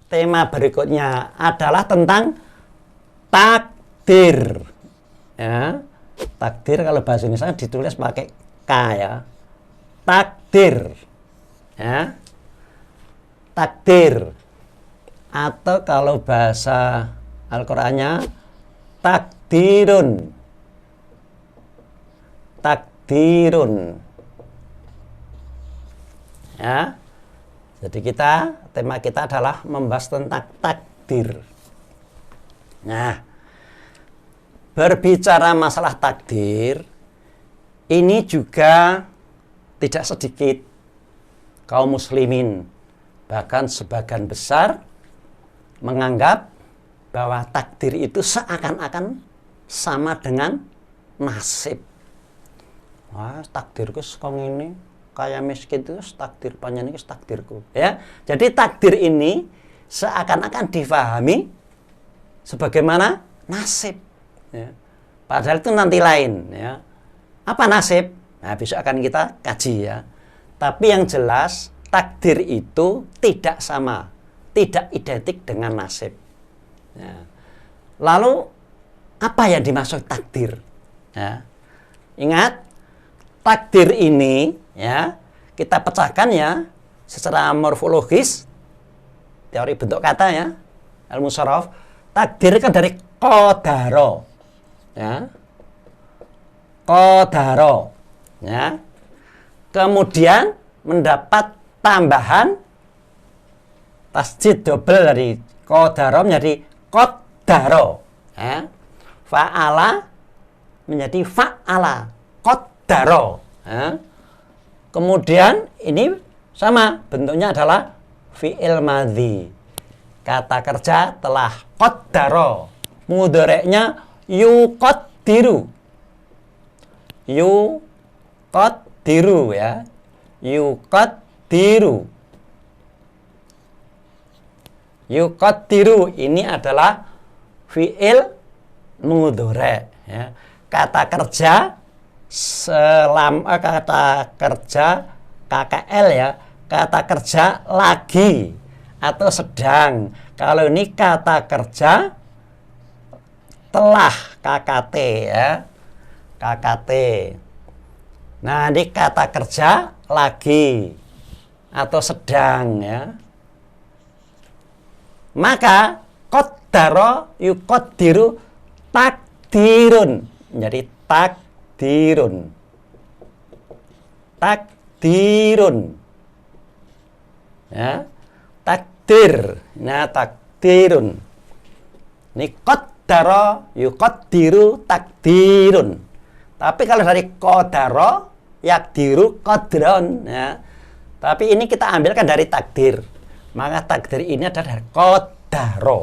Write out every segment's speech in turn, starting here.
tema berikutnya adalah tentang takdir. Ya, takdir kalau bahasa Indonesia ditulis pakai K ya. Takdir. Ya. Takdir. Atau kalau bahasa Al-Qur'annya takdirun. Takdirun. Ya. Jadi tema kita adalah membahas tentang takdir. Nah, berbicara masalah takdir, ini juga tidak sedikit kaum muslimin, bahkan sebagian besar menganggap bahwa takdir itu seakan-akan sama dengan nasib. Wah, takdirku sekong ini kayak miskin itu takdir panjang ini takdirku, ya. Jadi takdir ini seakan-akan difahami sebagaimana nasib, ya. Padahal itu nanti lain, ya. Apa nasib? Nah, besok akan kita kaji, ya. Tapi yang jelas takdir itu tidak sama, tidak identik dengan nasib, ya. Lalu apa yang dimaksud takdir? Ya. Ingat, takdir ini, ya, kita pecahkan ya secara morfologis, teori bentuk kata, ya, ilmu sorof. Takdir kan dari qadaro, ya, qadaro, ya. Kemudian mendapat tambahan tasjid double dari qadaro menjadi qaddaro, ya. Fa'ala menjadi fa'ala, qaddaro, ya. Kemudian ini sama, bentuknya adalah fi'il madhi, kata kerja telah qaddaro, mudhari'nya yuqaddiru, yuqaddiru, ya, yuqaddiru, yuqaddiru ini adalah fi'il mudhari', ya. Kata kerja kata kerja KKL, ya, kata kerja lagi atau sedang. Kalau ini kata kerja telah, KKT, ya, KKT. Nah, ini kata kerja lagi atau sedang, ya. Maka qaddaro yuqaddiru takdirun menjadi takdirun, takdirun, ya, takdir, nah, takdirun. Ini qaddaro yuqaddiru takdirun. Tapi kalau dari qadaro yaqdiru qadron, ya. Tapi ini kita ambilkan dari takdir. Maka takdir ini adalah dari qadaro,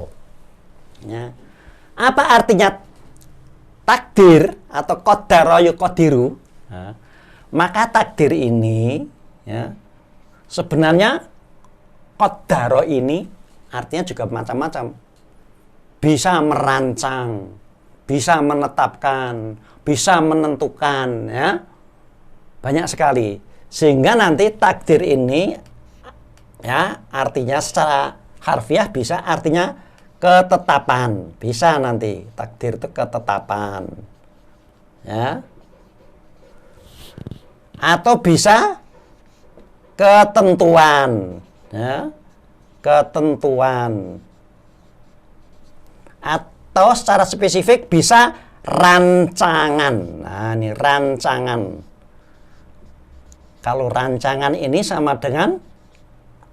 ya. Apa artinya takdir atau qadaro yuqaddiru? Ya. Maka takdir ini, ya, sebenarnya qadaro ini artinya juga macam-macam. Bisa merancang, bisa menetapkan, bisa menentukan, ya. Banyak sekali. Sehingga nanti takdir ini, ya, artinya secara harfiah bisa artinya ketetapan. Bisa nanti takdir itu ketetapan, ya. Atau bisa ketentuan, ya, ketentuan. Atau secara spesifik bisa rancangan. Nah, ini rancangan. Kalau rancangan ini sama dengan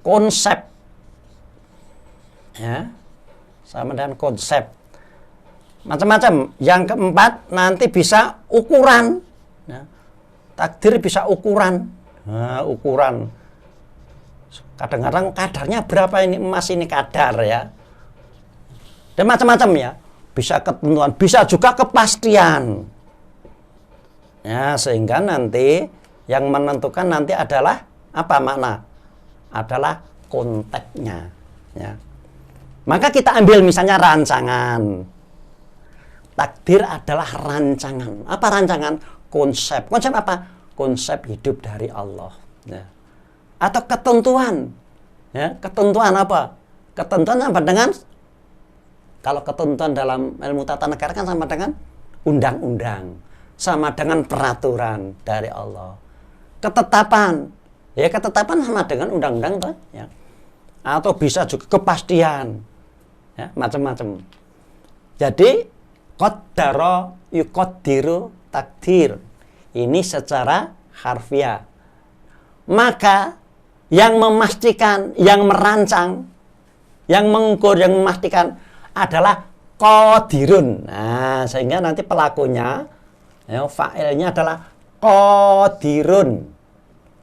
konsep, ya, sama dengan konsep. Macam-macam. Yang keempat nanti bisa ukuran, ya. Takdir bisa ukuran. Nah, ukuran. Kadang-kadang kadarnya berapa ini emas ini kadar, ya. Dan macam-macam, ya. Bisa ketentuan, bisa juga kepastian. Ya, sehingga nanti yang menentukan nanti adalah apa makna? Adalah konteksnya, ya. Maka kita ambil misalnya rancangan. Takdir adalah rancangan. Apa rancangan? Konsep. Konsep apa? Konsep hidup dari Allah, ya. Atau ketentuan, ya. Ketentuan apa? Ketentuan sama dengan, kalau ketentuan dalam ilmu tata negara kan sama dengan undang-undang, sama dengan peraturan dari Allah. Ketetapan, ya ketetapan sama dengan undang-undang toh, ya. Atau bisa juga kepastian, ya, macam-macam. Jadi qaddara yuqaddiru takdir. Ini secara harfiah. Maka yang memastikan, yang merancang, yang mengukur, yang memastikan adalah qadirun. Nah, sehingga nanti pelakunya, ya, fa'ilnya adalah qadirun.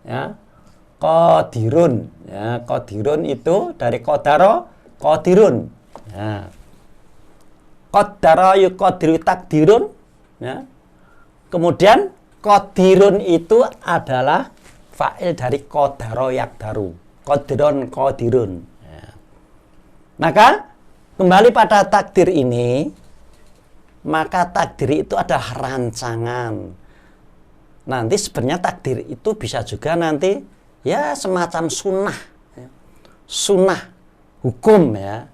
Ya, qadirun. Ya, qadirun itu dari qadara, qadirun. Ya. Qaddara yuqaddiru takdirun. Ya. Kemudian qadirun itu adalah fa'il dari qadara yaqdaru. Qadron, qadirun. Ya. Maka kembali pada takdir ini, maka takdir itu adalah rancangan. Nanti sebenarnya takdir itu bisa juga nanti ya semacam sunnah, ya. Sunnah hukum, ya.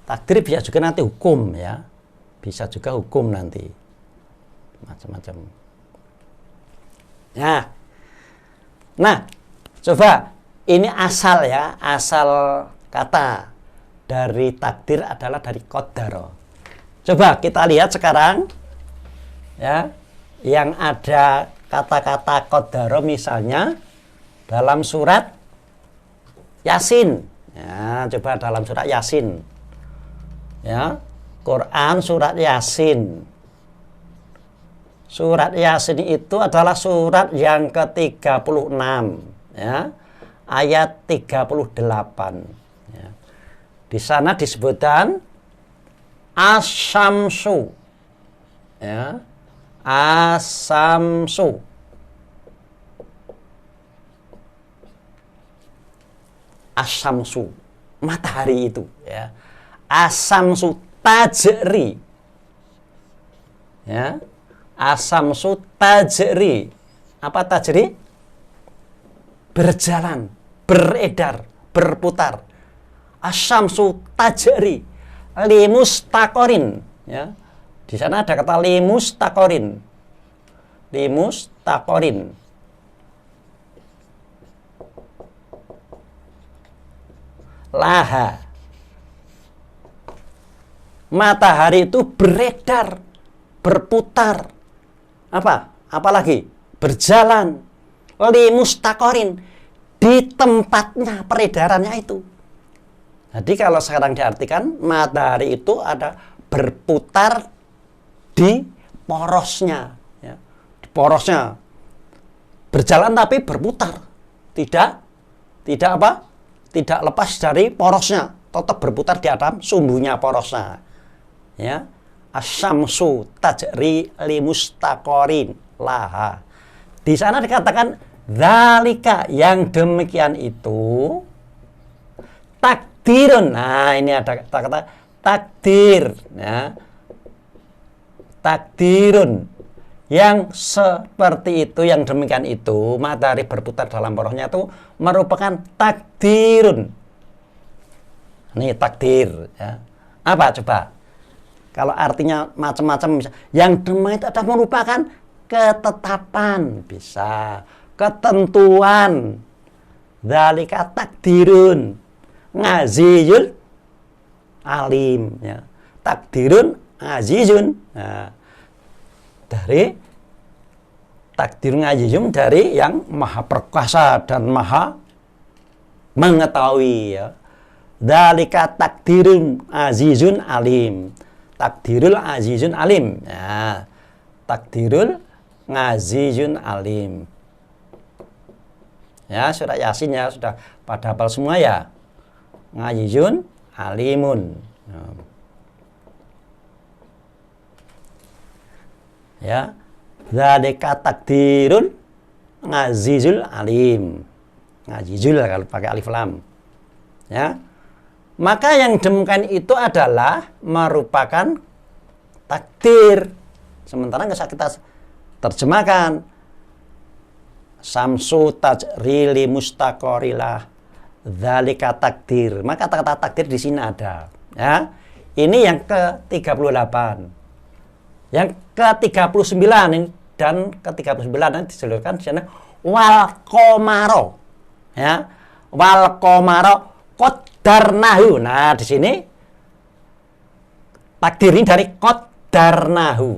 Takdir bisa juga nanti hukum, ya. Bisa juga hukum nanti. Macam-macam. Ya. Nah, coba ini asal, ya, asal kata dari takdir adalah dari qaddara. Coba kita lihat sekarang, ya, yang ada kata-kata qaddara misalnya dalam surat Yasin. Ya, coba dalam surat Yasin. Ya, Quran surat Yasin. Surat Yasin itu adalah surat yang ke-36, ya. Ayat 38. Ya. Di sana disebutkan Asy-Syamsu. Ya. As-Samsu. As-Samsu, matahari itu, ya. As-Samsu tajri. Ya. As-Samsu tajri. Apa tajri? Berjalan, beredar, berputar. As-Samsu tajri limustaqorin, ya. Di sana ada kata limustaqorin. Limustaqorin. Laha. Matahari itu beredar, berputar. Apa? Apalagi? Berjalan. Limustaqorin. Di tempatnya peredarannya itu. Jadi kalau sekarang diartikan, matahari itu ada berputar di porosnya. Ya. Di porosnya. Berjalan tapi berputar. Tidak apa? Tidak lepas dari porosnya, tetap berputar di atas sumbunya porosnya. Ya, Asy-Syamsu tajri limustaqorin laha. Di sana dikatakan dzalika, yang demikian itu takdirun. Nah, ini ada kata-kata takdir, ya. Takdirun. Yang seperti itu, yang demikian itu, matahari berputar dalam porosnya itu merupakan takdirun. Ini takdir, ya. Apa coba? Kalau artinya macam-macam, yang demikian itu adalah merupakan ketetapan, bisa ketentuan. Dzalika takdirun ngaziyul alim, ya. Takdirun azizun. Nah, dari takdir ngajizum, dari yang maha perkasa dan maha mengetahui, ya. Dzalika takdirun azizun alim. Takdirul azizun alim. Ya. Takdirul azizun alim. Ya, surat Yasin, ya, sudah pada hafal semua, ya. Azizun alimun. Ya, dzalika takdirun azizul alim. Azizul kalau pakai alif lam. Ya. Maka yang demikian itu adalah merupakan takdir. Sementara nggak usah kita terjemahkan. Samsu tajri limustaqorilah. Dzalika takdir. Maka kata-kata takdir di sini ada. Ya. Ini yang ke-38. Yang ke-39 dan ke-39 nanti disebutkan di sana wal qamara. Ya. Wal qamara qaddarnahu. Nah, di sini takdir ini dari qaddarnahu.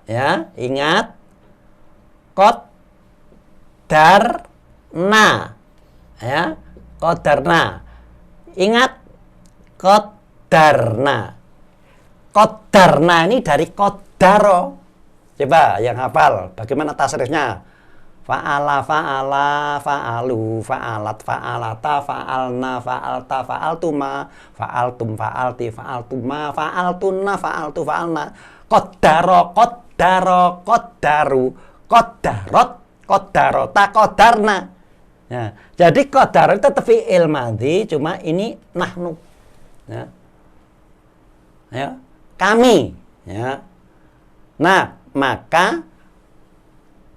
Ya, ingat qaddarna. Ya, qaddarna. Ingat qaddarna. Qaddarna ini dari qaddaro. Coba yang hafal bagaimana tasrifnya? Fa'ala, fa'ala, fa'alu, fa'alat, fa'alata, fa'alna, fa'alta, fa'altuma, fa'altum, fa'alti, fa'altuma, fa'altunna, fa'altu, fa'alna. Qaddaro, qaddaro, qaddaru, qaddarot, qaddarota, qaddarna. Ya, jadi qaddaro itu tetap fi'il madhi, cuma ini nahnu. Ya. Ya, kami. Ya. Nah, maka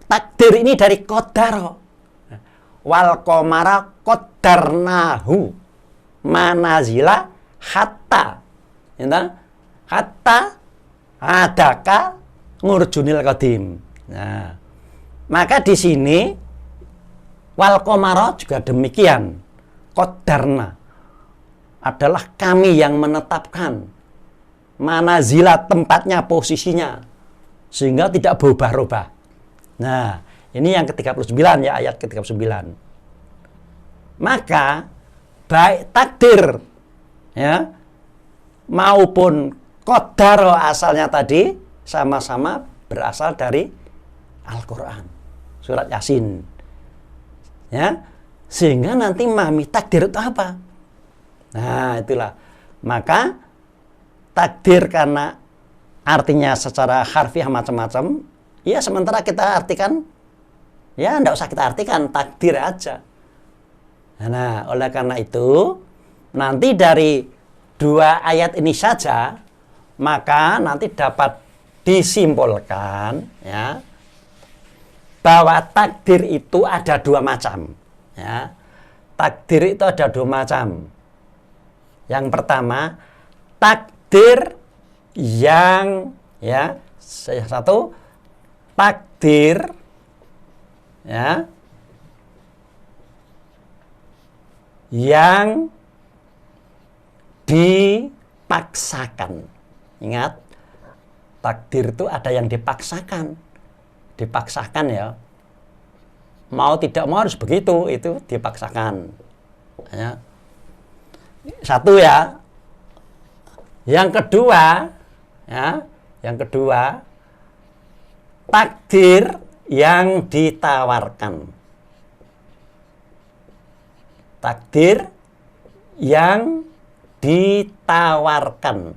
takdir ini dari qaddaro. Wal qamara qaddarnahu manazila hatta. Ya, hatta adaka ngurjunil qadim. Nah, maka di sini wal qamara juga demikian. Qaddarna adalah kami yang menetapkan manazila tempatnya, posisinya, sehingga tidak berubah-ubah. Nah, ini yang ke-39 ya, ayat ke-39. Maka baik takdir ya maupun qaddaro asalnya tadi sama-sama berasal dari Al-Qur'an, surat Yasin. Ya, sehingga nanti memahami takdir itu apa? Nah, itulah. Maka takdir karena artinya secara harfiah macam-macam, ya sementara kita artikan, ya enggak usah kita artikan, takdir aja. Nah, oleh karena itu, nanti dari dua ayat ini saja, maka nanti dapat disimpulkan, ya, bahwa takdir itu ada dua macam. Ya. Takdir itu ada dua macam. Yang pertama, takdir yang, ya, satu, takdir ya yang dipaksakan. Ingat, takdir itu ada yang dipaksakan. Dipaksakan ya. Mau tidak mau harus begitu, itu dipaksakan. Ya. Satu ya. Yang kedua, ya, yang kedua, takdir yang ditawarkan. Takdir yang ditawarkan.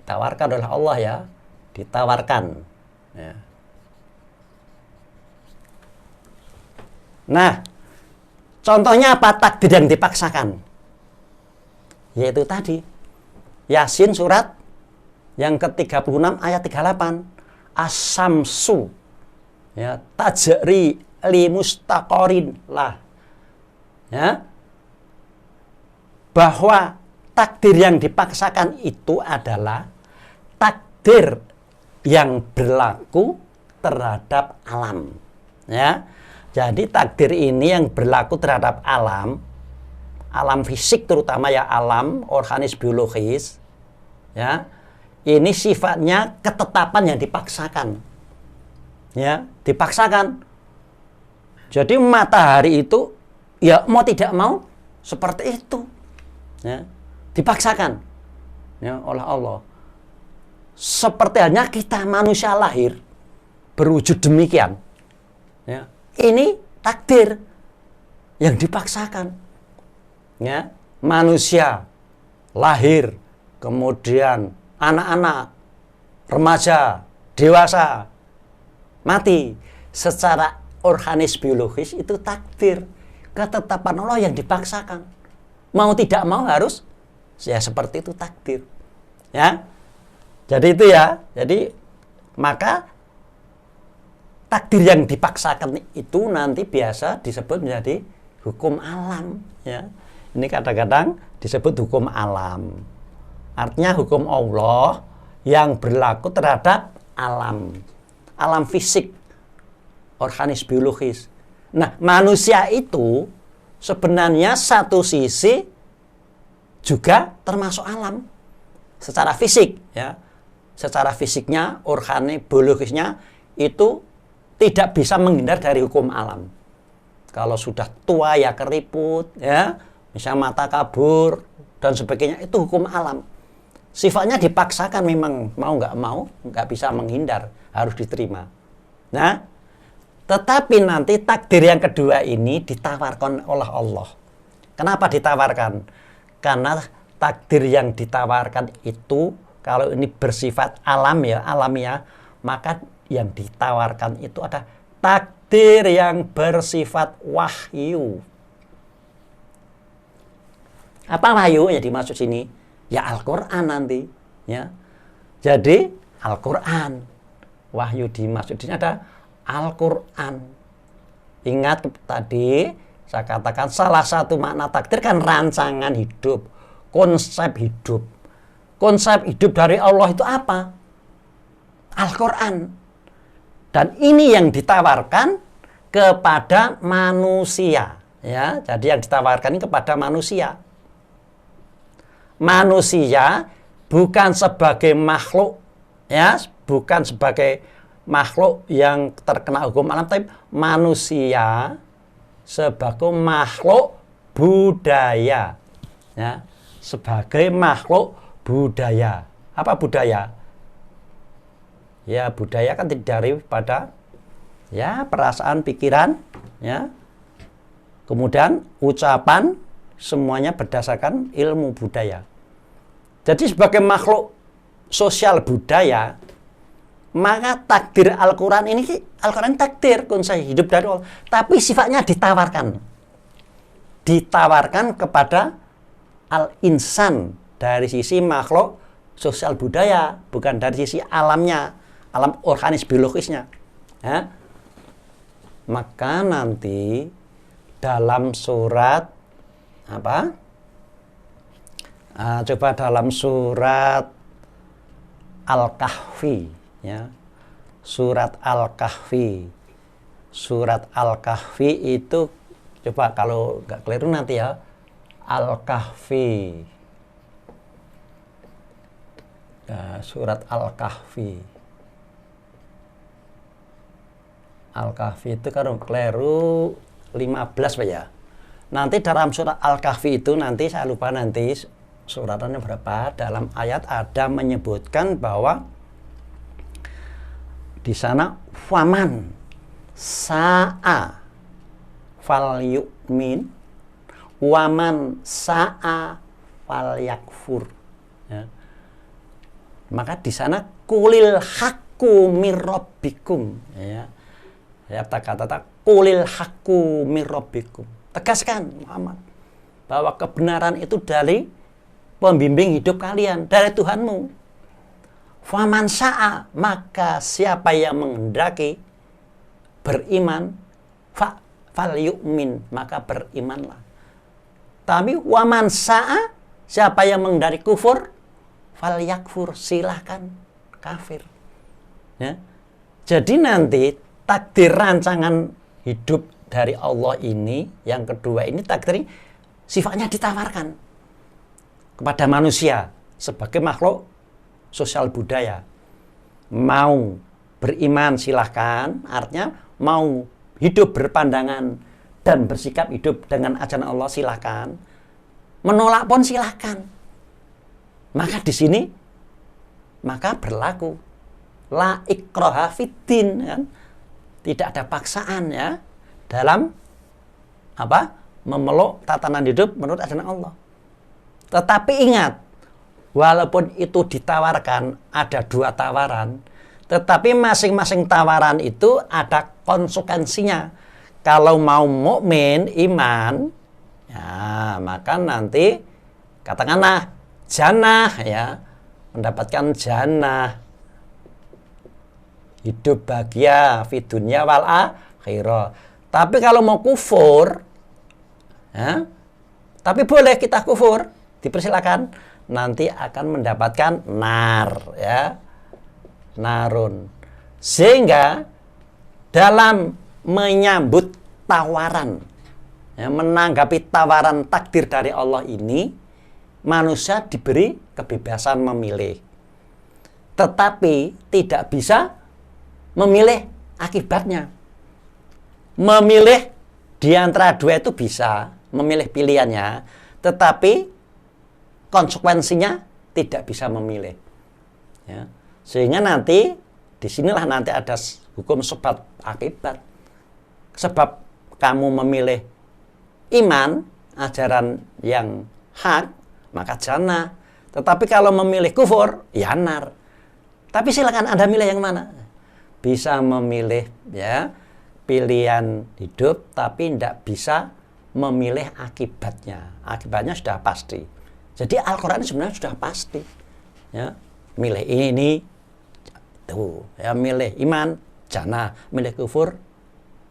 Ditawarkan oleh Allah ya, ditawarkan. Ya. Nah, contohnya apa takdir yang dipaksakan? Yaitu tadi Yasin surat yang ke-36 ayat 38. As-samsu ya tajri li mustaqorin lah. Ya. Bahwa takdir yang dipaksakan itu adalah takdir yang berlaku terhadap alam. Ya. Jadi takdir ini yang berlaku terhadap alam, alam fisik terutama ya, alam organis biologis. Ya. Ini sifatnya ketetapan yang dipaksakan. Ya, dipaksakan. Jadi matahari itu ya mau tidak mau seperti itu. Ya, dipaksakan ya oleh Allah. Seperti halnya kita manusia lahir berwujud demikian. Ya, ini takdir yang dipaksakan. Ya, manusia lahir, kemudian anak-anak, remaja, dewasa, mati. Secara organis biologis itu takdir, ketetapan Allah yang dipaksakan. Mau tidak mau harus ya seperti itu takdir. Ya. Jadi itu ya. Jadi maka takdir yang dipaksakan itu nanti biasa disebut menjadi hukum alam, ya. Ini kadang-kadang disebut hukum alam. Artinya hukum Allah yang berlaku terhadap alam. Alam fisik, organis, biologis. Nah, manusia itu sebenarnya satu sisi juga termasuk alam secara fisik, ya. Secara fisiknya, organis, biologisnya itu tidak bisa menghindar dari hukum alam. Kalau sudah tua ya keriput, ya, misalnya mata kabur dan sebagainya, itu hukum alam. Sifatnya dipaksakan, memang mau nggak bisa menghindar, harus diterima. Nah, tetapi nanti takdir yang kedua ini ditawarkan oleh Allah. Kenapa ditawarkan? Karena takdir yang ditawarkan itu kalau ini bersifat alam, ya, alamiah, maka yang ditawarkan itu ada takdir yang bersifat wahyu. Apa wahyu yang dimaksud sini? Ya Al-Quran nanti, ya. Jadi Al-Quran, wahyu dimaksud sini ada Al-Quran. Ingat tadi saya katakan salah satu makna takdir kan rancangan hidup, konsep hidup. Konsep hidup dari Allah itu apa? Al-Quran. Dan ini yang ditawarkan kepada manusia, ya. Jadi yang ditawarkan ini kepada manusia. Manusia bukan sebagai makhluk, ya, bukan sebagai makhluk yang terkena hukum alam, tapi manusia sebagai makhluk budaya, ya, sebagai makhluk budaya. Apa budaya? Ya, budaya kan terdiri pada, ya, perasaan, pikiran, ya, kemudian ucapan, semuanya berdasarkan ilmu budaya. Jadi sebagai makhluk sosial budaya, maka takdir Al-Quran ini, Al-Quran takdir konsep hidup dari Allah, tapi sifatnya ditawarkan. Ditawarkan kepada al-insan dari sisi makhluk sosial budaya, bukan dari sisi alamnya, alam organis biologisnya, ya. Maka nanti dalam surat apa? Coba dalam surat Al-Kahfi, ya. Surat Al-Kahfi. Surat Al-Kahfi itu coba kalau nggak keliru nanti, ya. Al-Kahfi. Ya, surat Al-Kahfi. Al-Kahfi itu kalau keliru 15, Pak, ya. Nanti dalam surat Al-Kahfi itu nanti saya lupa nanti suratnya berapa. Dalam ayat ada menyebutkan bahwa di sana faman sa'a fal yu'min waman sa'a fal yakfur, ya. Maka di sana kulil haqqu mir rabbikum, ya. Ya, kata-kata kulil haqqu mir rabbikum. Tegaskan Muhammad bahwa kebenaran itu dari pembimbing hidup kalian, dari Tuhanmu. Faman sa'a, maka siapa yang menghendaki beriman, fal yu'min, maka berimanlah. Tapi waman sa'a, siapa yang menghendaki kufur, fal yakfur, silahkan kafir, ya. Jadi nanti takdir rancangan hidup dari Allah ini, yang kedua ini takdir sifatnya ditawarkan kepada manusia sebagai makhluk sosial budaya. Mau beriman silahkan, artinya mau hidup berpandangan dan bersikap hidup dengan ajaran Allah silahkan, menolak pun silahkan. Maka di sini maka berlaku la ikraha fiddin, kan? Tidak ada paksaan, ya, dalam apa? Memeluk tatanan hidup menurut ajaran Allah. Tetapi ingat, walaupun itu ditawarkan, ada dua tawaran, tetapi masing-masing tawaran itu ada konsekuensinya. Kalau mau mukmin, iman, ya, maka nanti katakanlah jannah, ya, mendapatkan jannah, hidup bahagia fi dunya wal akhirah. Tapi kalau mau kufur, Ya. Tapi boleh kita kufur, dipersilakan. Nanti akan mendapatkan nar, ya, narun. Sehingga dalam menyambut tawaran, ya, menanggapi tawaran takdir dari Allah ini, manusia diberi kebebasan memilih. Tetapi tidak bisa memilih akibatnya. Memilih di antara dua itu bisa, memilih pilihannya, tetapi konsekuensinya tidak bisa memilih. Ya. Sehingga nanti, disinilah nanti ada hukum sebab akibat. Sebab kamu memilih iman, ajaran yang hak, maka jannah. Tetapi kalau memilih kufur, ya nar. Tapi silakan Anda milih yang mana. Bisa memilih, ya, pilihan hidup, tapi tidak bisa memilih akibatnya. Akibatnya sudah pasti. Jadi Al-Quran sebenarnya sudah pasti, ya, milih ini, tuh, ya, milih iman, jannah, milih kufur,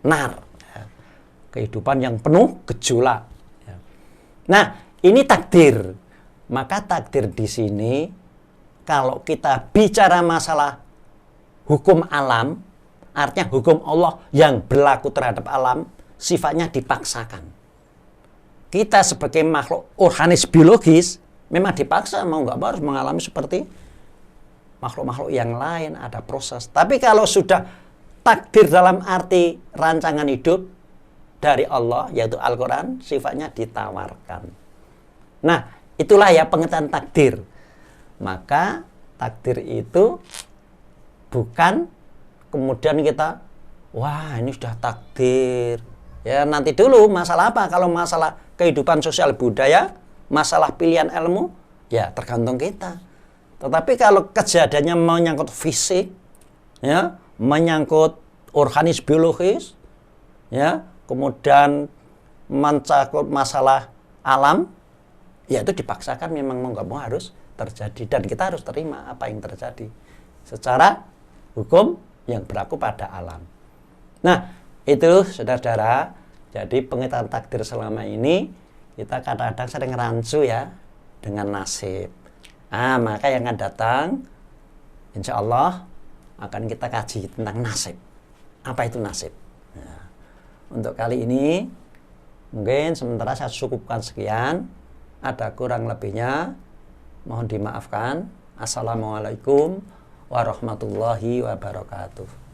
nar, ya. Kehidupan yang penuh gejolak. Ya. Nah, ini takdir. Maka takdir di sini, kalau kita bicara masalah hukum alam, artinya hukum Allah yang berlaku terhadap alam, sifatnya dipaksakan. Kita sebagai makhluk organis biologis memang dipaksa mau nggak mau harus mengalami seperti makhluk-makhluk yang lain, ada proses. Tapi kalau sudah takdir dalam arti rancangan hidup dari Allah, yaitu Al-Quran, sifatnya ditawarkan. Nah, itulah ya pengertian takdir. Maka takdir itu bukan kemudian kita, wah ini sudah takdir. Ya nanti dulu masalah apa? Kalau masalah kehidupan sosial budaya, masalah pilihan ilmu, ya tergantung kita. Tetapi kalau kejadiannya menyangkut fisik, ya, menyangkut organis biologis, ya, kemudian mencakup masalah alam, ya itu dipaksakan memang mau nggak mau harus terjadi, dan kita harus terima apa yang terjadi secara hukum yang berlaku pada alam. Nah, itu saudara-saudara, jadi pengertian takdir selama ini kita kadang-kadang sering rancu ya dengan nasib. Maka yang akan datang insya Allah akan kita kaji tentang nasib. Apa itu nasib? Nah, untuk kali ini mungkin sementara saya cukupkan sekian. Ada kurang lebihnya mohon dimaafkan. Assalamualaikum warahmatullahi wabarakatuh.